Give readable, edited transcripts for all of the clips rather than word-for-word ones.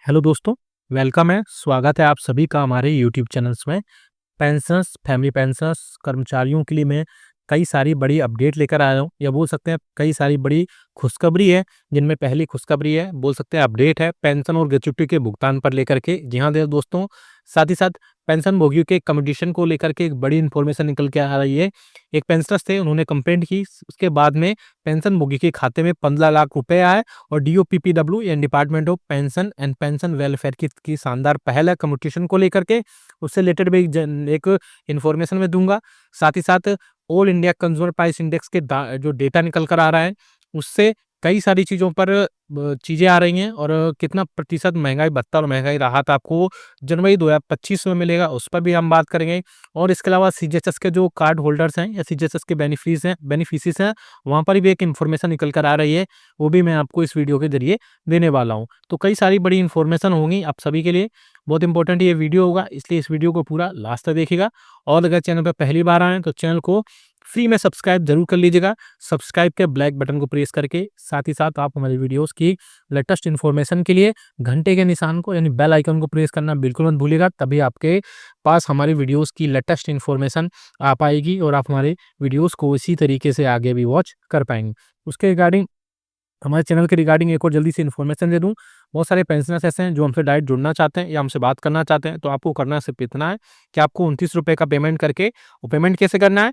Hello दोस्तों, welcome है, स्वागत है आप सभी का हमारे यूट्यूब चैनल्स में। पेंशनर्स, फैमिली पेंशनर्स, कर्मचारियों के लिए मैं कई सारी बड़ी अपडेट लेकर आया हूँ या बोल सकते हैं कई सारी बड़ी खुशखबरी है, जिनमें पहली खुशखबरी है, बोल सकते हैं अपडेट है पेंशन और ग्रेच्युटी के भुगतान पर लेकर के। जी हाँ दोस्तों, साथ ही साथ पेंशन भोगियों के कम्पिटिशन को लेकर के एक बड़ी इन्फॉर्मेशन निकल के आ रही है। एक पेंशनर्स थे, उन्होंने कंप्लेंट की, उसके बाद में पेंशन भोगी के खाते में 15 लाख रुपए आए और डीओपीपीडब्ल्यू यानी department of pension and pension welfare की शानदार पहल है कम्पिटिशन को लेकर के। उससे रिलेटेड भी एक इन्फॉर्मेशन मैं दूंगा। साथ ही साथ all India consumer price index के जो डेटा निकल कर आ रहा है, उससे कई सारी चीज़ों पर चीज़ें आ रही हैं और कितना प्रतिशत महंगाई भत्ता और महंगाई राहत आपको जनवरी 2025 में मिलेगा, उस पर भी हम बात करेंगे। और इसके अलावा सीजीएचएस के जो कार्ड होल्डर्स हैं या सीजीएचएस के बेनिफिशियरीज हैं, वहाँ पर भी एक इन्फॉर्मेशन निकल कर आ रही है, वो भी मैं आपको इस वीडियो के जरिए देने वाला हूँ। तो कई सारी बड़ी इन्फॉर्मेशन होंगी आप सभी के लिए, बहुत इंपॉर्टेंट ये वीडियो होगा, इसलिए इस वीडियो को पूरा लास्ट तक देखिएगा। और अगर चैनल पर पहली बार आए तो चैनल को फ्री में सब्सक्राइब जरूर कर लीजिएगा। सब्सक्राइब के ब्लैक बटन को प्रेस करके साथ ही साथ आप हमारी वीडियोस की लेटेस्ट इन्फॉर्मेशन के लिए घंटे के निशान को यानी बेल आइकन को प्रेस करना बिल्कुल मत भूलिएगा, तभी आपके पास हमारी वीडियोस की लेटेस्ट इन्फॉर्मेशन आ पाएगी और आप हमारे वीडियोस को इसी तरीके से आगे भी वॉच कर पाएंगे। उसके रिगार्डिंग हमारे चैनल के रिगार्डिंग एक और जल्दी से इन्फॉर्मेशन दे दूं। बहुत सारे पेंशनर्स ऐसे हैं जो हमसे डायरेक्ट जुड़ना चाहते हैं या हमसे बात करना चाहते हैं, तो आपको करना सिर्फ इतना है कि आपको 29 रुपये का पेमेंट करके, वो पेमेंट कैसे करना है,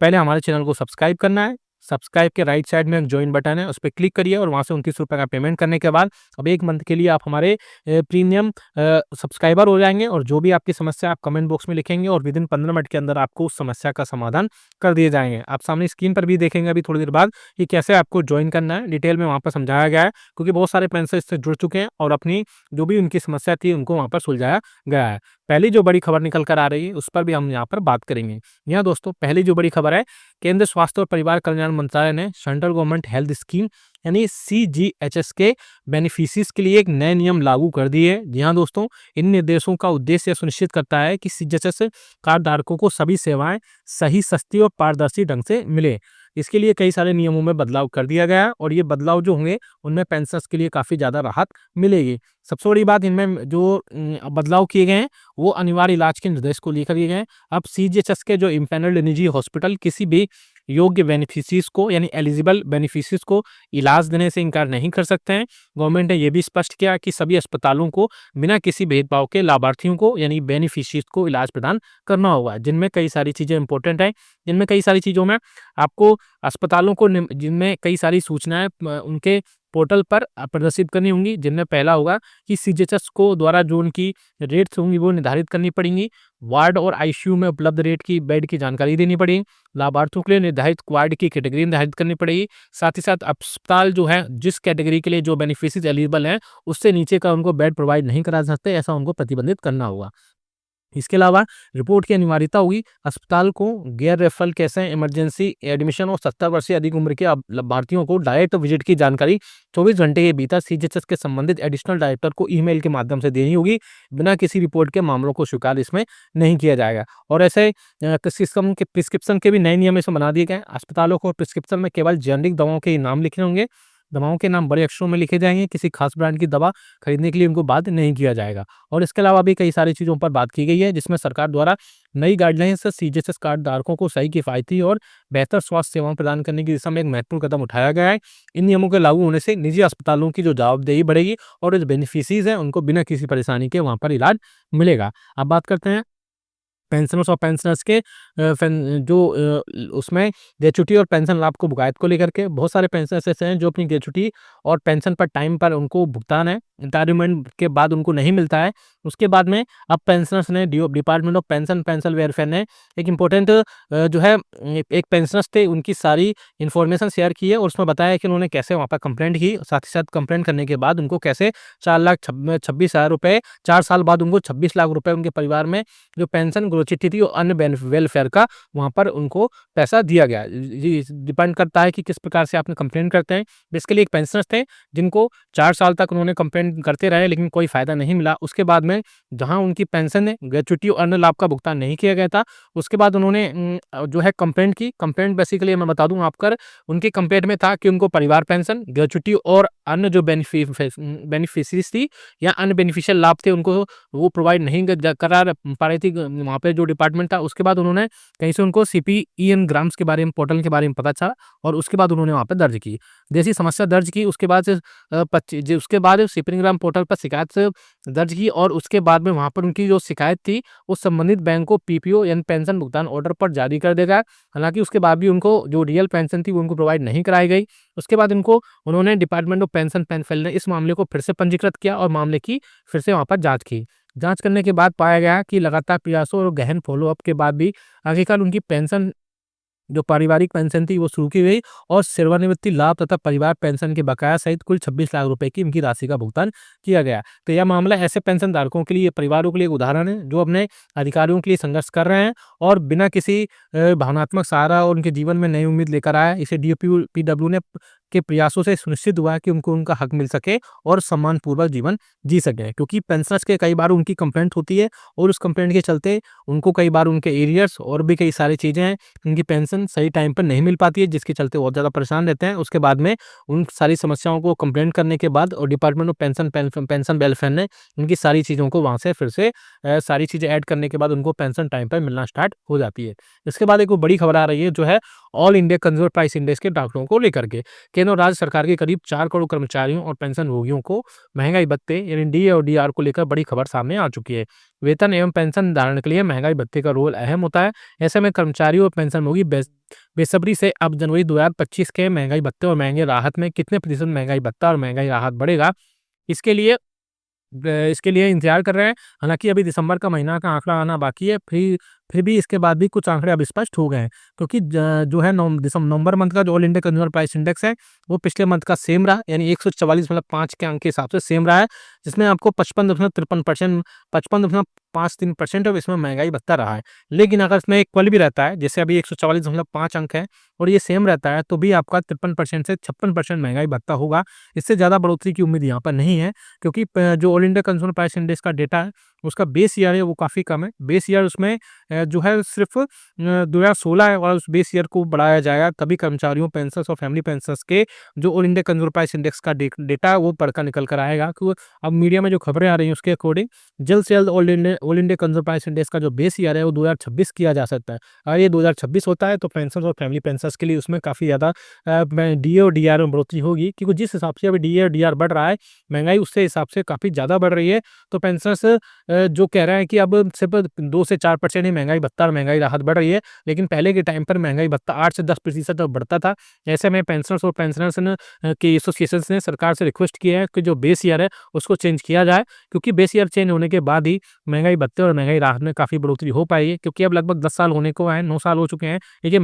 पहले हमारे चैनल को सब्सक्राइब करना है। सब्सक्राइब के राइट साइड में एक ज्वाइन बटन है, उस पर क्लिक करिए और वहाँ से 29 रुपये का पेमेंट करने के बाद अब 1 मंथ के लिए आप हमारे प्रीमियम सब्सक्राइबर हो जाएंगे और जो भी आपकी समस्या आप कमेंट बॉक्स में लिखेंगे और विदिन 15 मिनट के अंदर आपको उस समस्या का समाधान कर दिए जाएंगे। आप सामने स्क्रीन पर भी देखेंगे अभी थोड़ी देर बाद कि कैसे आपको ज्वाइन करना है, डिटेल में वहाँ पर समझाया गया है, क्योंकि बहुत सारे पेंशनर इससे जुड़ चुके हैं और अपनी जो भी उनकी समस्या थी उनको वहाँ पर सुलझाया गया है। पहली जो बड़ी खबर निकल कर आ रही है उस पर भी हम यहाँ पर बात करेंगे। यहाँ दोस्तों पहली जो बड़ी खबर है, केंद्र स्वास्थ्य और परिवार कल्याण मंत्रालय ने सेंट्रल गवर्नमेंट हेल्थ स्कीम यानी सीजीएचएस के बेनिफिशियरीज के लिए एक नए नियम लागू कर दिए। जी हाँ दोस्तों, इन निर्देशों का उद्देश्य सुनिश्चित करता है कि सीजीएचएस कार्ड धारकों को सभी सेवाएं सही, सस्ती और पारदर्शी ढंग से मिले। इसके लिए कई सारे नियमों में बदलाव कर दिया गया है और ये बदलाव जो होंगे उनमें पेंशनर्स के लिए काफ़ी ज़्यादा राहत मिलेगी। सबसे बड़ी बात, इनमें जो बदलाव किए गए हैं वो अनिवार्य इलाज के निर्देश को लेकर किए गए हैं। अब सीजीएचएस के जो इम्पैनल्ड निजी हॉस्पिटल किसी भी योग्य बेनिफिशियरीज को यानी एलिजिबल बेनिफिशियरीज को इलाज देने से इनकार नहीं कर सकते हैं। गवर्नमेंट ने यह भी स्पष्ट किया कि सभी अस्पतालों को बिना किसी भेदभाव के लाभार्थियों को यानी बेनिफिशियरीज को इलाज प्रदान करना होगा, जिनमें कई सारी चीज़ें इंपॉर्टेंट हैं। जिनमें कई सारी चीज़ों में आपको अस्पतालों को जिनमें कई सारी सूचनाएं उनके पोर्टल पर प्रदर्शित करनी होंगी, जिनमें पहला होगा कि सीजीएचएस को द्वारा जो उनकी रेट्स होंगी वो निर्धारित करनी पड़ेंगी। वार्ड और आईसीयू में उपलब्ध रेट की बेड की जानकारी देनी पड़ेगी। लाभार्थियों के लिए निर्धारित वार्ड की कैटेगरी निर्धारित करनी पड़ेगी। साथ ही साथ अस्पताल जो है जिस कैटेगरी के लिए जो बेनिफिशियरीज एलिजिबल हैं उससे नीचे का उनको बेड प्रोवाइड नहीं करा सकते, ऐसा उनको प्रतिबंधित करना होगा। इसके अलावा रिपोर्ट की अनिवार्यता होगी। अस्पताल को गैर रेफरल केसें, इमरजेंसी एडमिशन और 70 वर्ष से अधिक उम्र के लाभार्थियों को डायरेक्ट विजिट की जानकारी 24 घंटे के भीतर सीजीएचएस के संबंधित एडिशनल डायरेक्टर को ईमेल के माध्यम से देनी होगी। बिना किसी रिपोर्ट के मामलों को स्वीकार इसमें नहीं किया जाएगा। और ऐसे प्रिस्क्रिप्शन के भी नए नियम इसमें बना दिए गए हैं। अस्पतालों को प्रिस्क्रिप्शन में केवल जेनरिक दवाओं के नाम लिखने होंगे। दवाओं के नाम बड़े अक्षरों में लिखे जाएंगे। किसी खास ब्रांड की दवा खरीदने के लिए उनको बाध्य नहीं किया जाएगा। और इसके अलावा भी कई सारी चीज़ों पर बात की गई है, जिसमें सरकार द्वारा नई गाइडलाइंस से सीजीएचएस कार्ड धारकों को सही, किफायती और बेहतर स्वास्थ्य सेवाएं प्रदान करने की दिशा में एक महत्वपूर्ण कदम उठाया गया है। इन नियमों के लागू होने से निजी अस्पतालों की जो जवाबदेही बढ़ेगी और जो बेनिफिशियरीज हैं उनको बिना किसी परेशानी के वहाँ पर इलाज मिलेगा। अब बात करते हैं पेंशनर्स और पेंशनर्स के उसमें ग्रेच्युटी और पेंशन लाभ को बुगायत को लेकर के बहुत सारे पेंशनर्स ऐसे हैं जो अपनी ग्रेच्युटी और पेंशन पर टाइम पर उनको भुगतान है रिटायरमेंट के बाद उनको नहीं मिलता है। उसके बाद में अब पेंशनर्स ने डिपार्टमेंट ऑफ पेंशन वेलफेयर ने एक इम्पोर्टेंट जो है एक पेंशनर्स थे उनकी सारी इन्फॉर्मेशन शेयर की है और उसमें बताया कि उन्होंने कैसे वहाँ पर कंप्लेंट की। साथ ही साथ कंप्लेंट करने के बाद उनको कैसे 4,26,000 रुपये 4 साल बाद उनको 26 लाख रुपये उनके परिवार में जो पेंशन जो चिट्ठी थी वो अन्य वेलफेयर का वहाँ पर उनको पैसा दिया गया। जी, डिपेंड करता है कि किस प्रकार से आपने कंप्लेंट करते हैं। बेसिकली एक पेंशनर्स थे जिनको 4 साल तक उन्होंने कंप्लेंट करते रहे लेकिन कोई फ़ायदा नहीं मिला। उसके बाद में जहाँ उनकी पेंशन है, ग्रेच्युटी और अन्य लाभ का भुगतान नहीं किया गया था, उसके बाद उन्होंने जो है कंप्लेंट की। कंप्लेंट बेसिकली मैं बता दूँ आपको, उनके कंप्लेंट में था कि उनको परिवार पेंशन, ग्रेच्युटी और अन्य जो बेनिफिशरीज़ थी या अन्य बेनिफिशियल लाभ थे उनको वो प्रोवाइड नहीं करा पा रही थी वहाँ पे जो डिपार्टमेंट था। उसके बाद उन्होंने कहीं से उनको सीपीईएन ग्राम्स के बारे में, पोर्टल के बारे में पता चला और उसके बाद उन्होंने वहाँ पे दर्ज की। जैसी समस्या दर्ज की उसके बाद से उसके बाद सीपीईएन ग्राम पोर्टल पर शिकायत दर्ज की और उसके बाद में वहाँ पर उनकी जो शिकायत थी वो संबंधित बैंक को पीपीओ यानी पेंशन भुगतान ऑर्डर पर जारी कर देगा। हालांकि उसके बाद भी उनको जो रियल पेंशन थी वो उनको प्रोवाइड नहीं कराई गई। उसके बाद उन्होंने डिपार्टमेंट ऑफ पेंशन पेनफेल ने इस मामले को फिर से पंजीकृत किया और मामले की फिर से वहाँ पर जांच की। जांच करने के बाद पाया गया कि लगातार प्रयासों और गहन फॉलोअप के बाद भी आखिरकार उनकी पेंशन, जो पारिवारिक पेंशन थी वो शुरू की गई और सेवानिवृत्ति लाभ तथा परिवार पेंशन के बकाया सहित कुल 26 लाख रुपए की उनकी राशि का भुगतान किया गया। तो यह मामला ऐसे पेंशन धारकों के लिए, परिवारों के लिए एक उदाहरण है जो अपने अधिकारियों के लिए संघर्ष कर रहे हैं और बिना किसी भावनात्मक सहारा और उनके जीवन में नई उम्मीद लेकर आया। इसे डीओपीडब्ल्यू ने के प्रयासों से सुनिश्चित हुआ कि उनको उनका हक मिल सके और सम्मानपूर्वक जीवन जी सके, क्योंकि पेंशनर्स के कई बार उनकी कंप्लेंट होती है और उस कंप्लेंट के चलते उनको कई बार उनके एरियर्स और भी कई सारी चीज़ें हैं, उनकी पेंशन सही टाइम पर नहीं मिल पाती है जिसके चलते बहुत ज़्यादा परेशान रहते हैं। उसके बाद में उन सारी समस्याओं को कंप्लेंट करने के बाद और डिपार्टमेंट ऑफ पेंशन वेलफेयर ने उनकी सारी चीज़ों को वहाँ से फिर से सारी चीज़ें ऐड करने के बाद उनको पेंशन टाइम पर मिलना स्टार्ट हो जाती है। इसके बाद एक वो बड़ी खबर आ रही है जो है all India consumer price index के डॉक्टरों को लेकर के। केंद्र और राज्य सरकार के करीब 4 करोड़ कर्मचारियों और पेंशन भोगियों को महंगाई भत्ते यानी डी और डीआर को लेकर बड़ी खबर सामने आ चुकी है। वेतन एवं पेंशन धारण के लिए महंगाई भत्ते का रोल अहम होता है। ऐसे में कर्मचारियों और पेंशन भोगी बेसब्री से अब जनवरी 2025 के महंगाई भत्ते और महंगाई राहत में कितने प्रतिशत महंगाई भत्ता और महंगाई राहत बढ़ेगा, इसके लिए इंतजार कर रहे हैं। हालांकि अभी दिसंबर का महीना का आंकड़ा आना बाकी है, फिर भी इसके बाद भी कुछ आंकड़े अब स्पष्ट हो गए हैं, क्योंकि जो है नवंबर मंथ का जो all India consumer price index है वो पिछले मंथ का सेम रहा, यानी 144.5 के अंक के हिसाब से सेम रहा है, जिसमें आपको 55.53% और इसमें महंगाई भत्ता रहा है। लेकिन अगर इसमें इक्वल भी रहता है, जैसे अभी 144.5 अंक है और ये सेम रहता है, तो भी आपका 53% से 56% महंगाई भत्ता होगा। इससे ज़्यादा बढ़ोतरी की उम्मीद यहाँ पर नहीं है, क्योंकि जो all India consumer price index का डेटा है उसका बेस ईयर है वो काफ़ी कम है। बेस ईयर उसमें जो है सिर्फ 2016 है और उस बेस ईयर को बढ़ाया जाएगा, तभी कर्मचारियों, पेंशनर्स और फैमिली पेंशनर्स के जो all India consumer price index का डेटा है वो पढ़कर निकल कर आएगा। क्योंकि अब मीडिया में जो खबरें आ रही हैं उसके अकॉर्डिंग जल्द से जल्द all India consumer price index का जो बेस ईयर है वो 2026 किया जा सकता है। अगर ये 2026 होता है तो पेंशनर्स और फैमिली पेंशनर्स के लिए उसमें काफ़ी ज़्यादा डी और डी आर में बढ़ोतरी होगी, क्योंकि जिस हिसाब से अभी डी और डी आर बढ़ रहा है, महंगाई उससे हिसाब से काफ़ी ज़्यादा बढ़ रही है। तो पेंशनर्स जो कह रहे हैं कि अब सिर्फ 2 से 4% ही महंगाई भत्ता और महंगाई राहत बढ़ रही है, लेकिन पहले के टाइम पर महंगाई भत्ता 8 से 10% तक बढ़ता था। ऐसे में पेंशनर्स और पेंशनर्स के एसोसिएशंस ने सरकार से रिक्वेस्ट किया है कि जो बेस ईयर है उसको चेंज किया जाए, क्योंकि बेस ईयर चेंज होने के बाद ही महंगाई भत्ते और महंगाई राहत में काफ़ी बढ़ोतरी हो पाएगी, क्योंकि अब लगभग 10 साल होने को आए, 9 साल हो चुके हैं। देखिए